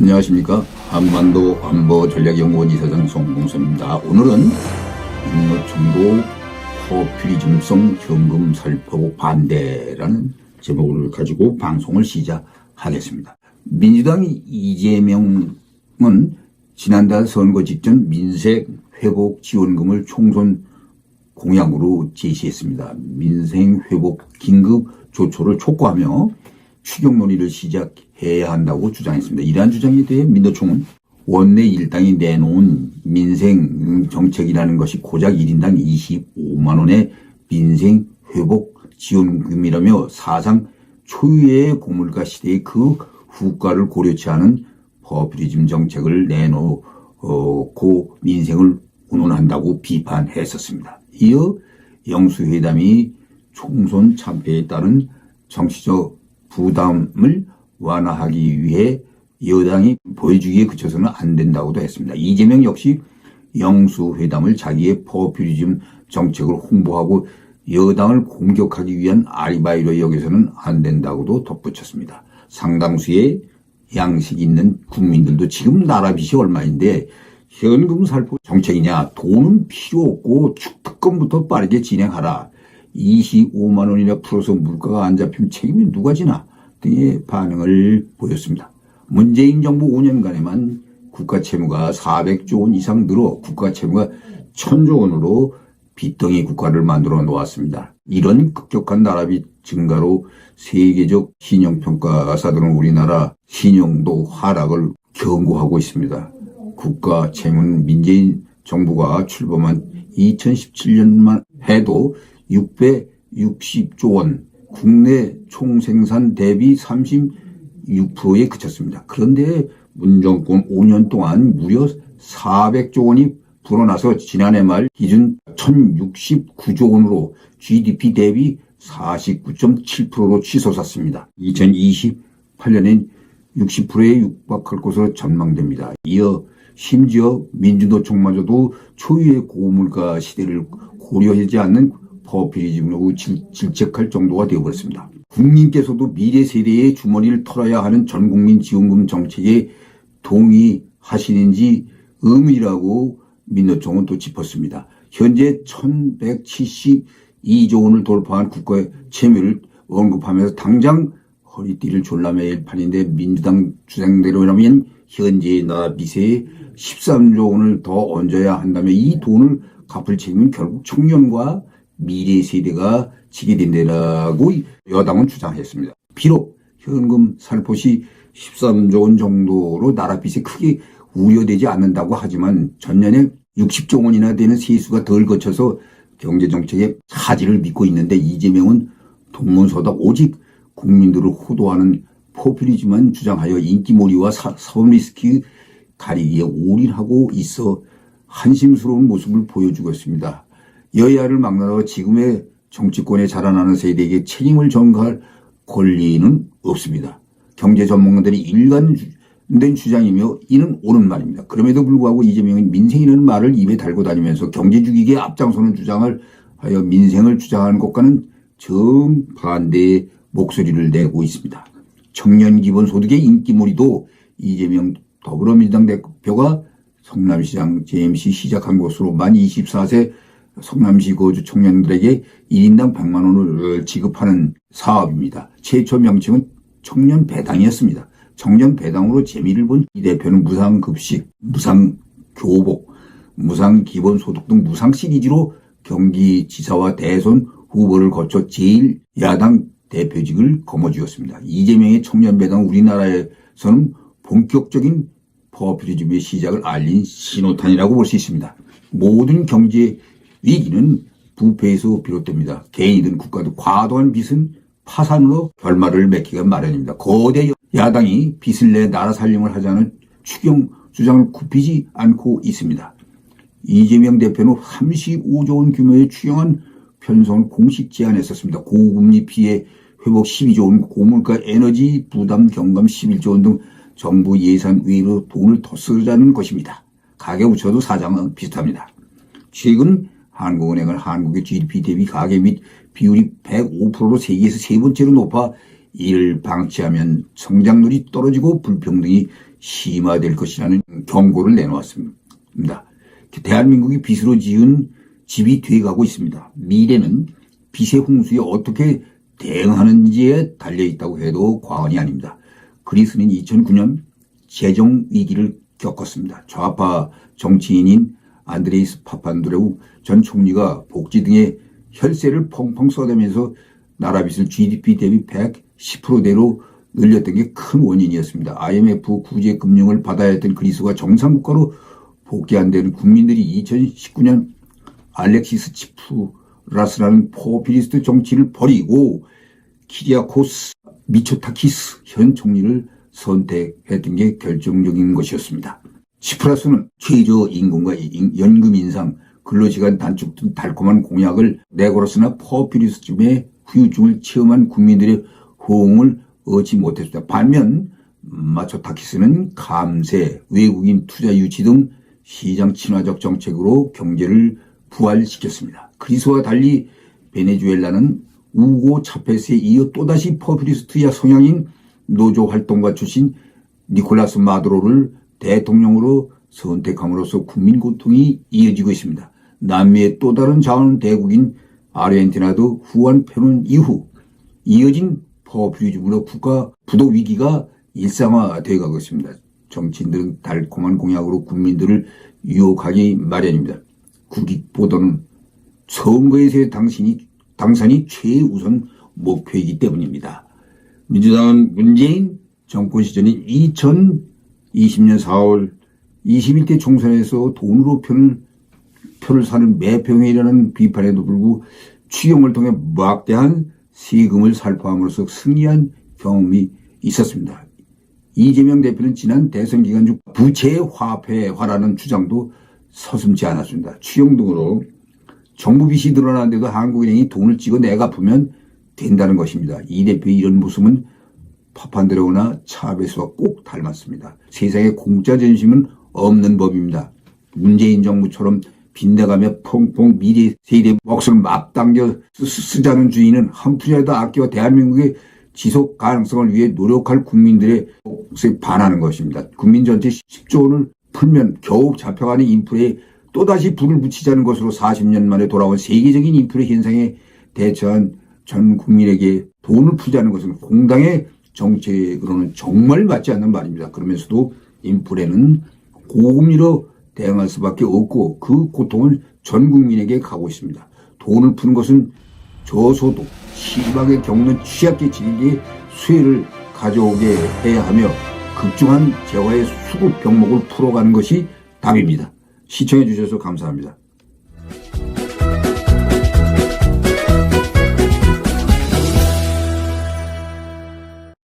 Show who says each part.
Speaker 1: 안녕하십니까. 한반도 안보전략연구원 이사장 송봉선입니다. 오늘은 인노총도 포퓰리즘성 현금 살포 반대라는 제목을 가지고 방송을 시작하겠습니다. 민주당 이재명은 지난달 선거 직전 민생 회복 지원금을 총선 공약으로 제시했습니다. 민생 회복 긴급 조처를 촉구하며 추경 논의를 시작해야 한다고 주장했습니다. 이러한 주장에 대해 민노총은 원내 일당이 내놓은 민생 정책이라는 것이 고작 1인당 25만 원의 민생 회복 지원금이라며 사상 초유의 고물가 시대의 그 후과를 고려치 않은 포퓰리즘 정책을 내놓고 민생을 운운한다고 비판했었습니다. 이어 영수회담이 총선 참패에 따른 정치적 부담을 완화하기 위해 여당이 보여주기에 그쳐서는 안 된다고도 했습니다. 이재명 역시 영수회담을 자기의 포퓰리즘 정책을 홍보하고 여당을 공격하기 위한 아리바이로 여겨서는 안 된다고도 덧붙였습니다. 상당수의 양식 있는 국민들도 지금 나라 빚이 얼마인데 현금 살포 정책이냐, 돈은 필요 없고 특검부터 빠르게 진행하라, 25만 원이나 풀어서 물가가 안 잡히면 책임이 누가 지나 등의 반응을 보였습니다. 문재인 정부 5년간에만 국가 채무가 400조 원 이상 늘어 국가 채무가 1000조 원으로 빚덩이 국가를 만들어 놓았습니다. 이런 급격한 나라빚 증가로 세계적 신용평가사들은 우리나라 신용도 하락을 경고하고 있습니다. 국가 채무는 문재인 정부가 출범한 2017년만 해도 660조 원, 국내 총생산 대비 36%에 그쳤습니다. 그런데 문정권 5년 동안 무려 400조 원이 불어나서 지난해 말 기준 1069조 원으로 GDP 대비 49.7%로 치솟았습니다. 2028년엔 60%에 육박할 것으로 전망됩니다. 이어 심지어 민주노총마저도 초유의 고물가 시대를 고려하지 않는 포퓰리즘으로 질책할 정도가 되어버렸습니다. 국민께서도 미래 세대의 주머니를 털어야 하는 전국민 지원금 정책에 동의하시는지 의문이라고 민노총은 또 짚었습니다. 현재 1172조 원을 돌파한 국가 채무를 언급하면서 당장 허리띠를 졸라매일 판인데 민주당 주장대로라면 현재의 나라 빚에 13조 원을 더 얹어야 한다며 이 돈을 갚을 책임은 결국 청년과 미래 세대가 지게 된다라고 여당은 주장했습니다. 비록 현금 살포시 13조 원 정도로 나라 빚이 크게 우려되지 않는다고 하지만 전년에 60조 원이나 되는 세수가 덜 거쳐서 경제정책의 차질을 믿고 있는데 이재명은 동문서답 오직 국민들을 호도하는 포퓰리즘만 주장하여 인기몰이와 사법 리스크 가리기에 올인하고 있어 한심스러운 모습을 보여주고 있습니다. 여야를 막론하고 지금의 정치권에 자라나는 세대에게 책임을 전가할 권리는 없습니다. 경제 전문가들이 일관된 주장이며 이는 옳은 말입니다. 그럼에도 불구하고 이재명은 민생이라는 말을 입에 달고 다니면서 경제 주기에 앞장서는 주장을 하여 민생을 주장하는 것과는 정반대의 목소리를 내고 있습니다. 청년 기본소득의 인기몰이도 이재명 더불어민주당 대표가 성남시장 JMC 시작한 것으로 만 24세 성남시 거주 청년들에게 1인당 100만 원을 지급하는 사업입니다. 최초 명칭은 청년 배당이었습니다. 청년 배당으로 재미를 본 이 대표는 무상급식, 무상교복, 무상기본소득 등 무상 시리즈로 경기지사와 대선 후보를 거쳐 제1야당 대표직을 거머쥐었습니다. 이재명의 청년 배당 우리나라에서는 본격적인 포퓰리즘의 시작을 알린 신호탄이라고 볼 수 있습니다. 모든 경제 위기는 부패에서 비롯됩니다. 개인이든 국가도 과도한 빚은 파산으로 결말을 맺기가 마련입니다. 거대 야당이 빚을 내 나라 살림을 하자는 추경 주장을 굽히지 않고 있습니다. 이재명 대표는 35조 원 규모의 추경안 편성을 공식 제안했었습니다. 고금리 피해 회복 12조 원, 고물가 에너지 부담 경감 11조 원 등 정부 예산 외로 돈을 더 쓰자는 것입니다. 가계부처도 사정은 비슷합니다. 최근 한국은행은 한국의 GDP 대비 가계 및 비율이 105%로 세계에서 세 번째로 높아 이를 방치하면 성장률이 떨어지고 불평등이 심화될 것이라는 경고를 내놓았습니다. 대한민국이 빚으로 지은 집이 돼가고 있습니다. 미래는 빚의 홍수에 어떻게 대응하는지에 달려있다고 해도 과언이 아닙니다. 그리스는 2009년 재정 위기를 겪었습니다. 좌파 정치인인 안드레이스 파판드레우 전 총리가 복지 등의 혈세를 펑펑 쏟아내면서 나라 빚을 GDP 대비 110%대로 늘렸던 게 큰 원인이었습니다. IMF 구제 금융을 받아야 했던 그리스가 정상국가로 복귀한 데는 국민들이 2019년 알렉시스 치프라스라는 포퓰리스트 정치를 버리고 키리아코스 미초타키스 현 총리를 선택했던 게 결정적인 것이었습니다. 치프라스는 최저임금과 연금 인상, 근로시간 단축 등 달콤한 공약을 내걸었으나 포퓰리즘의 후유증을 체험한 국민들의 호응을 얻지 못했습니다. 반면 마초타키스는 감세, 외국인 투자 유치 등 시장 친화적 정책으로 경제를 부활시켰습니다. 그리스와 달리 베네수엘라는 우고 차페스에 이어 또다시 포퓰리스트야 성향인 노조 활동가 출신 니콜라스 마두로를 대통령으로 선택함으로써 국민 고통이 이어지고 있습니다. 남미의 또 다른 자원 대국인 아르헨티나도 후안 페론 이후 이어진 포퓰리즘으로 국가 부도 위기가 일상화되어 가고 있습니다. 정치인들은 달콤한 공약으로 국민들을 유혹하기 마련입니다. 국익보다는 선거에서의 당선이 최우선 목표이기 때문입니다. 민주당은 문재인 정권 시절인 2020년 4월 21대 총선에서 돈으로 표를 사는 매표행위라는 비판에도 불구하고 추경을 통해 막대한 세금을 살포함으로써 승리한 경험이 있었습니다. 이재명 대표는 지난 대선 기간 중 부채 화폐화라는 주장도 서슴지 않았습니다. 추경 등으로 정부 빚이 늘어나는데도 한국은행이 돈을 찍어 내갚으면 된다는 것입니다. 이 대표의 이런 모습은 파판드레우나 차베스와 꼭 닮았습니다. 세상에 공짜 전심은 없는 법입니다. 문재인 정부처럼 빚내가며 펑펑 미래 세대의 몫을 맞당겨 쓰자는 주의는 한 푼이라도 아껴 대한민국의 지속 가능성을 위해 노력할 국민들의 몫에 반하는 것입니다. 국민 전체 10조 원을 풀면 겨우 잡혀가는 인플레에 또다시 불을 붙이자는 것으로 40년 만에 돌아온 세계적인 인플레 현상에 대처한 전 국민에게 돈을 풀자는 것은 공당의 정책으로는 정말 맞지 않는 말입니다. 그러면서도 인플레는 고금리로 대응할 수밖에 없고 그 고통을 전 국민에게 가고 있습니다. 돈을 푸는 것은 저소득, 심하게 겪는 취약계층에게 수혜를 가져오게 해야 하며 급증한 재화의 수급 병목을 풀어가는 것이 답입니다. 시청해 주셔서 감사합니다.